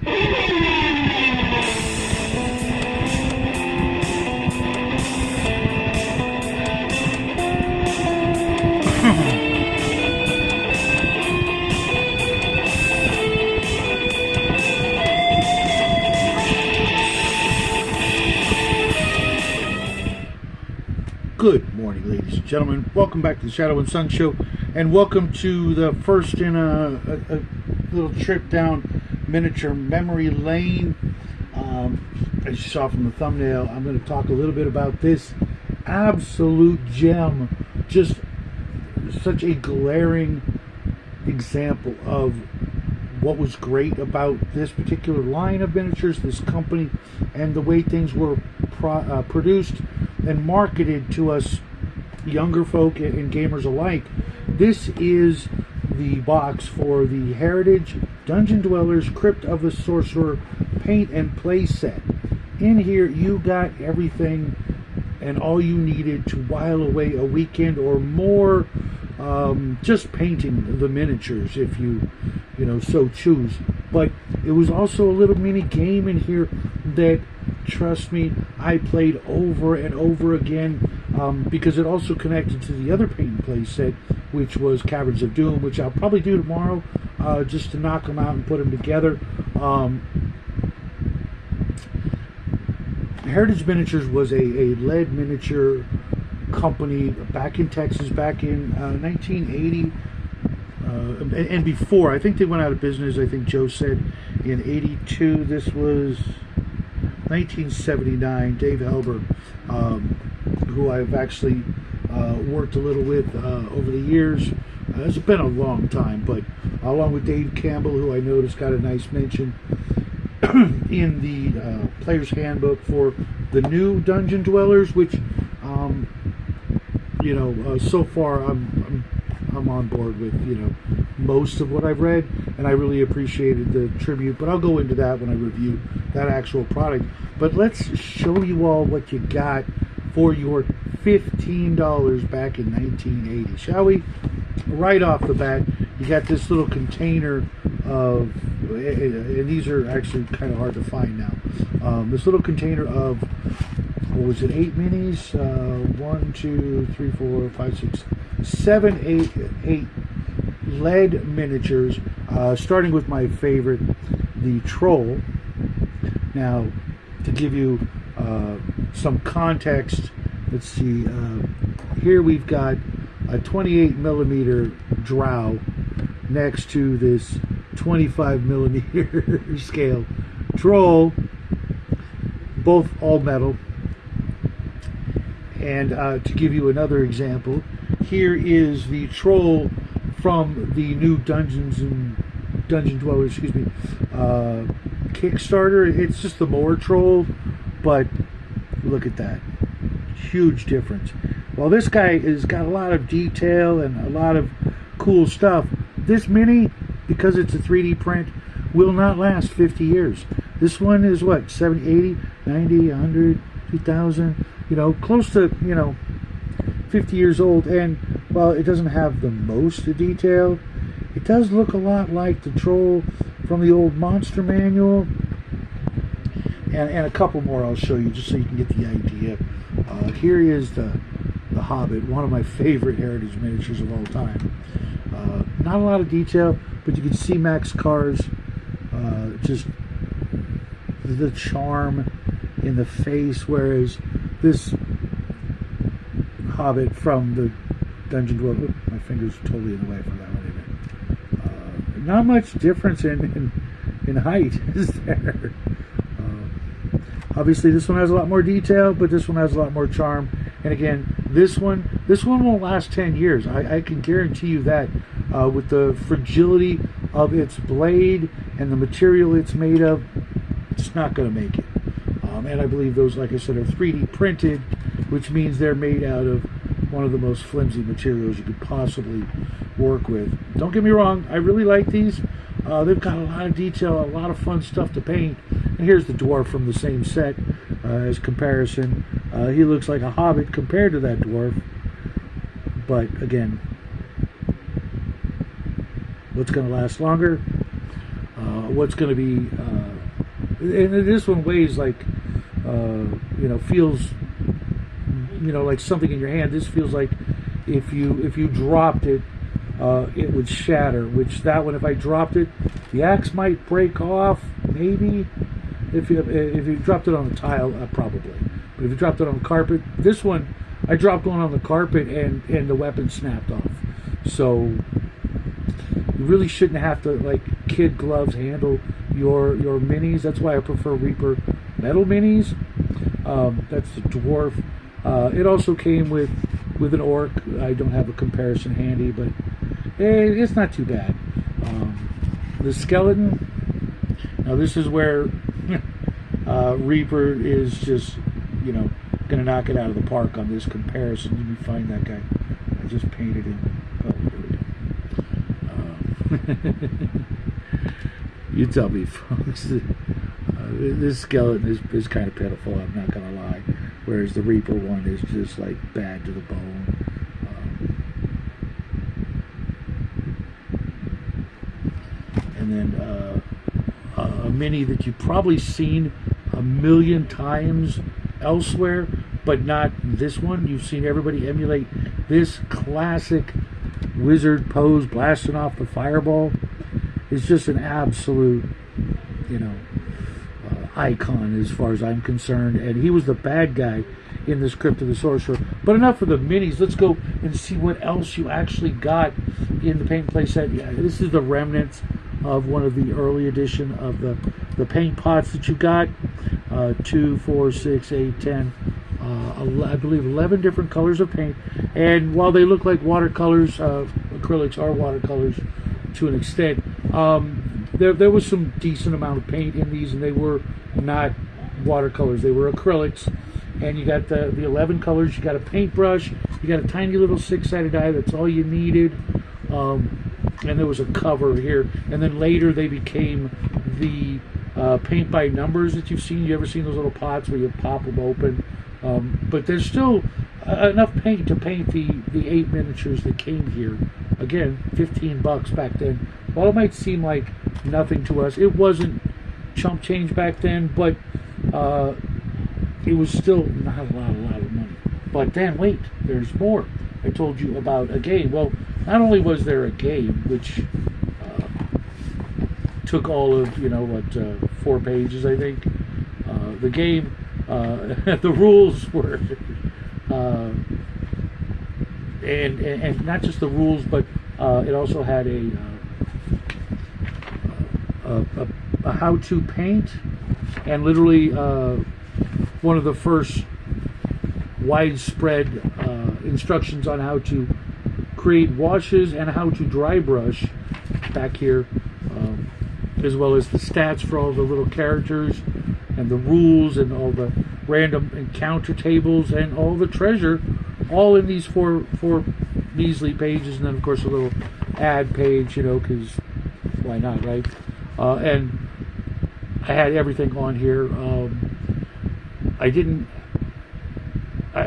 Good morning, ladies and gentlemen. Welcome back to the Shadow and Sun Show, and welcome to the first in a little trip down miniature memory lane. As you saw from the thumbnail, I'm going to talk a little bit about this absolute gem. Just such a glaring example of what was great about this particular line of miniatures, this company, and the way things were produced and marketed to us younger folk and gamers alike. This is the box for the Heritage Dungeon Dwellers Crypt of the Sorcerer paint and play set. In here you got everything and all you needed to while away a weekend or more, just painting the miniatures if you so choose. But it was also a little mini game in here that, trust me, I played over and over again, because it also connected to the other paint and play set, which was Caverns of Doom, which I'll probably do tomorrow, just to knock them out and put them together. Heritage Miniatures was a lead miniature company back in Texas, back in 1980, and before. I think they went out of business, I think Joe said, in 82. This was 1979. Dave Elber, who I've actually worked a little with over the years. It's been a long time, but along with Dave Campbell, who I noticed got a nice mention in the player's handbook for the new Dungeon Dwellers, which so far I'm on board with most of what I've read, and I really appreciated the tribute, but I'll go into that when I review that actual product. But let's show you all what you got for your $15 back in 1980, shall we? Right off the bat, you got this little container of, and these are actually kind of hard to find now, this little container of, what was it, 8 minis? 1, 2, 3, 4, 5, 6, 7, 8 lead miniatures, starting with my favorite, the Troll. Now, to give you some context, let's see, here we've got a 28 millimeter Drow next to this 25 millimeter scale Troll, both all metal. And to give you another example, here is the Troll from the new Dungeon Dwellers, Kickstarter. It's just the Mower Troll, but look at that. Huge difference. Well, this guy has got a lot of detail and a lot of cool stuff. This mini, because it's a 3D print, will not last 50 years. This one is what, 70, 80, 90, 100, 2000, close to, 50 years old. And while it doesn't have the most detail, it does look a lot like the Troll from the old Monster Manual. And a couple more I'll show you just so you can get the idea. Here is the Hobbit, one of my favorite Heritage miniatures of all time. Not a lot of detail, but you can see Max Carr's just the charm in the face, whereas this Hobbit from the Dungeon Dweller, my finger's totally in the way for that one. Not much difference in height, is there? Obviously, this one has a lot more detail, but this one has a lot more charm. And again, this one won't last 10 years. I can guarantee you that, with the fragility of its blade and the material it's made of, it's not going to make it. And I believe those, like I said, are 3D printed, which means they're made out of one of the most flimsy materials you could possibly work with. Don't get me wrong, I really like these. They've got a lot of detail, a lot of fun stuff to paint. And here's the dwarf from the same set as comparison. He looks like a hobbit compared to that dwarf. But again, what's going to last longer? What's going to be and this one weighs like, feels, like something in your hand. This feels like if you dropped it, it would shatter. Which that one, if I dropped it, the axe might break off. Maybe if you dropped it on the tile, probably. But if you dropped it on the carpet, this one, I dropped one on the carpet and the weapon snapped off. So you really shouldn't have to, like, kid gloves handle your minis. That's why I prefer Reaper metal minis. That's the dwarf. It also came with an orc. I don't have a comparison handy, but it's not too bad. The skeleton. Now this is where Reaper is just, going to knock it out of the park on this comparison. Let me find that guy. I just painted him. Oh, here we go. You tell me, folks. This skeleton is kind of pitiful, I'm not going to lie. Whereas the Reaper one is just like bad to the bone. And then a mini that you've probably seen a million times elsewhere, but not this one. You've seen everybody emulate this classic wizard pose, blasting off the fireball. It's just an absolute, icon as far as I'm concerned. And he was the bad guy in this Crypt of the Sorcerer. But enough of the minis. Let's go and see what else you actually got in the paint and play set. Yeah, this is the remnants of one of the early edition of the paint pots that you got. 2, 4, 6, 8, 10, I believe 11 different colors of paint. And while they look like watercolors, acrylics are watercolors to an extent. There was some decent amount of paint in these, and they were not watercolors. They were acrylics. And you got the 11 colors. You got a paintbrush. You got a tiny little 6-sided die. That's all you needed. And there was a cover here. And then later they became the paint by numbers that you've seen. You ever seen those little pots where you pop them open? But there's still enough paint to paint the 8 miniatures that came here. Again, $15 back then. While it might seem like nothing to us, it wasn't chump change back then, but it was still not a lot of money. But then, wait, there's more. I told you about a game. Well, not only was there a game, which took all of, 4 pages, I think. The game, the rules were, and not just the rules, but it also had a how-to paint, and literally one of the first widespread instructions on how to create washes and how to dry brush back here, as well as the stats for all the little characters and the rules and all the random encounter tables and all the treasure, all in these four measly pages, and then of course a little ad page, because why not, right? And I had everything on here.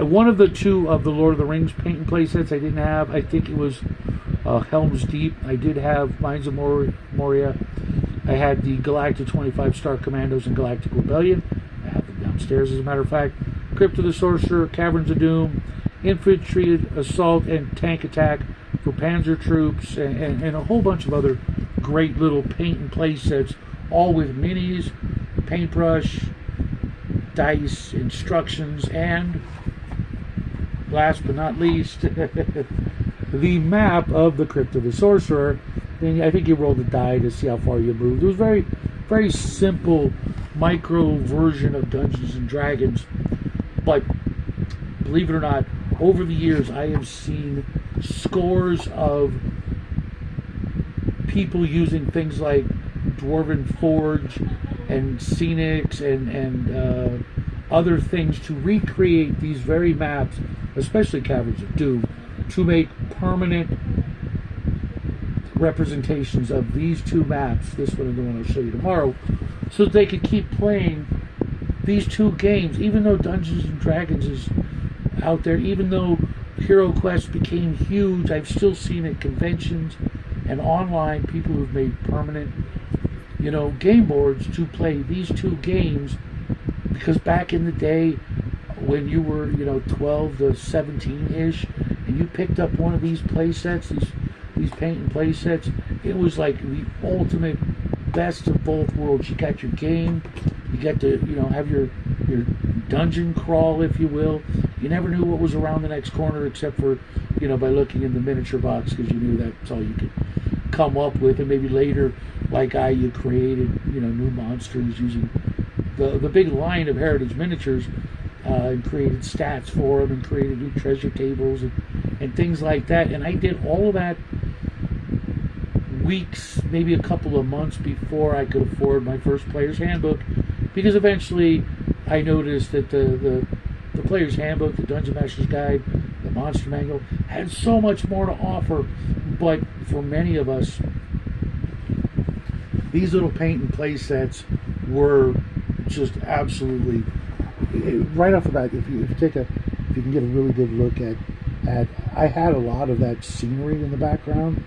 One of the 2 of the Lord of the Rings paint and play sets I didn't have. I think it was Helm's Deep. I did have Mines of Moria. I had the Galactic 25-Star Commandos and Galactic Rebellion. I have them downstairs, as a matter of fact. Crypt of the Sorcerer, Caverns of Doom, Infantry Assault and Tank Attack for Panzer Troops, and a whole bunch of other great little paint and play sets, all with minis, paintbrush, dice, instructions, and last but not least, the map of the Crypt of the Sorcerer. And I think you rolled a die to see how far you moved. It was very, very simple micro version of Dungeons and Dragons. But believe it or not, over the years I have seen scores of people using things like Dwarven Forge and Scenics and other things to recreate these very maps, especially Caverns of Doom, to make permanent representations of these 2 maps, this one and the one I'll show you tomorrow, so that they could keep playing these 2 games, even though Dungeons and Dragons is out there, even though Hero Quest became huge. I've still seen at conventions and online people who've made permanent game boards to play these two games, because back in the day when you were 12 to 17-ish and you picked up one of these play sets, these paint and play sets, it was like the ultimate best of both worlds. You got your game, you got to have your dungeon crawl, if you will. You never knew what was around the next corner except for by looking in the miniature box, because you knew that's all you could come up with. And maybe later, like you created new monsters using the big line of Heritage miniatures, and created stats for them and created new treasure tables and things like that. And I did all of that weeks, maybe a couple of months before I could afford my first player's handbook, because eventually I noticed that the player's handbook, the Dungeon Master's Guide, the Monster Manual had so much more to offer. But for many of us, these little paint and play sets were just absolutely, right off the bat, if you can get a really good look at I had a lot of that scenery in the background,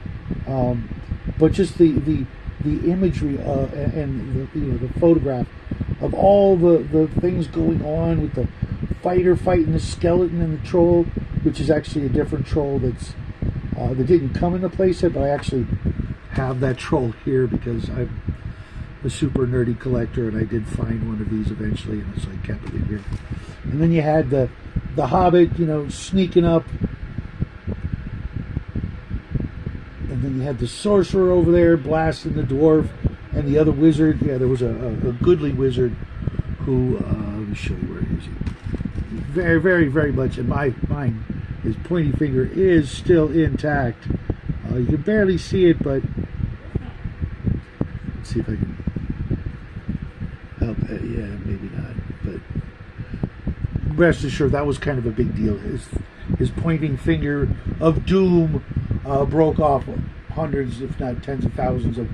but just the imagery and the photograph of all the things going on with the fighter fighting the skeleton and the troll, which is actually a different troll that didn't come in the playset, but I actually have that troll here because I'm a super nerdy collector, and I did find one of these eventually, and so I kept it in here. And then you had the Hobbit, sneaking up, and then you had the sorcerer over there blasting the dwarf, and the other wizard. Yeah, there was a goodly wizard who, let me show you where he is. Very, very, very much in mine. His pointy finger is still intact. You can barely see it, but let's see if I can help. Yeah, maybe not. But rest assured, that was kind of a big deal. His pointing finger of doom broke off hundreds, if not tens of thousands of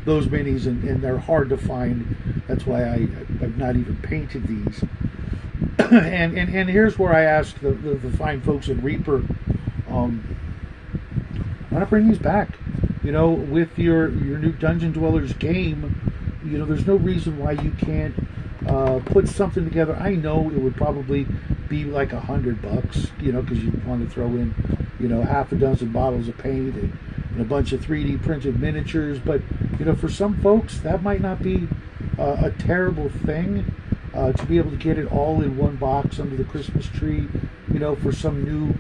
those minis, and they're hard to find. That's why I've not even painted these. and here's where I asked the fine folks at Reaper, why not bring these back? With your new Dungeon Dwellers game, there's no reason why you can't put something together. I know it would probably be like $100, because you want to throw in, half a dozen bottles of paint and a bunch of 3D printed miniatures. But, for some folks, that might not be a terrible thing. To be able to get it all in one box under the Christmas tree, for some new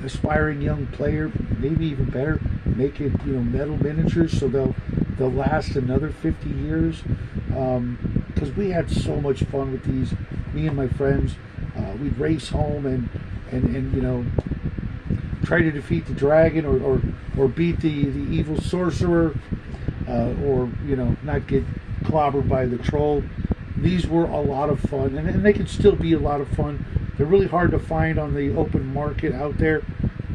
aspiring young player, maybe even better, make it metal miniatures so they'll last another 50 years. Because we had so much fun with these, me and my friends. We'd race home and try to defeat the dragon or beat the evil sorcerer, or not get clobbered by the troll. These were a lot of fun, and they can still be a lot of fun. They're really hard to find on the open market out there,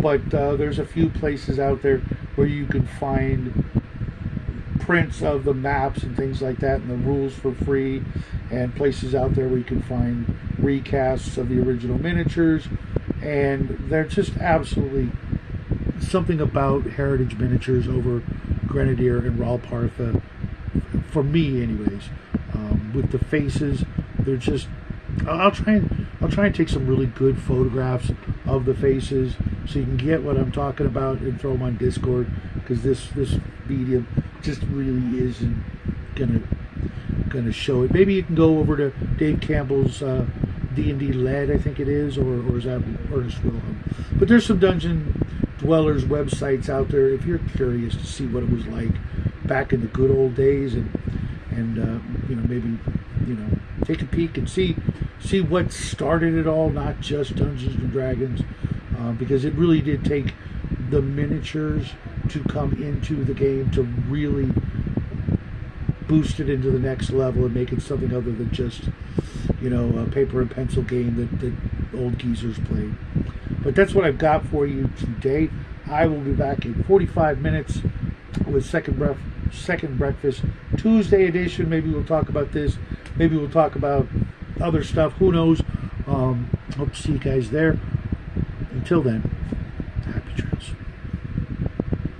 but there's a few places out there where you can find prints of the maps and things like that, and the rules for free, and places out there where you can find recasts of the original miniatures. And they're just absolutely something about Heritage miniatures over Grenadier and Ralpartha, for me anyways. With the faces, they're just, I'll try and take some really good photographs of the faces so you can get what I'm talking about and throw them on Discord, because this medium just really isn't gonna show it. Maybe you can go over to Dave Campbell's D&D Lead, I think it is, or is that Ernest Wilhelm? But there's some Dungeon Dwellers websites out there if you're curious to see what it was like back in the good old days, and maybe take a peek and see what started it all, not just Dungeons and Dragons, because it really did take the miniatures to come into the game to really boost it into the next level and make it something other than just a paper and pencil game that old geezers played. But that's what I've got for you today. I will be back in 45 minutes with Second Breakfast Tuesday edition. Maybe we'll talk about this. Maybe we'll talk about other stuff. Who knows? Hope to see you guys there. Until then.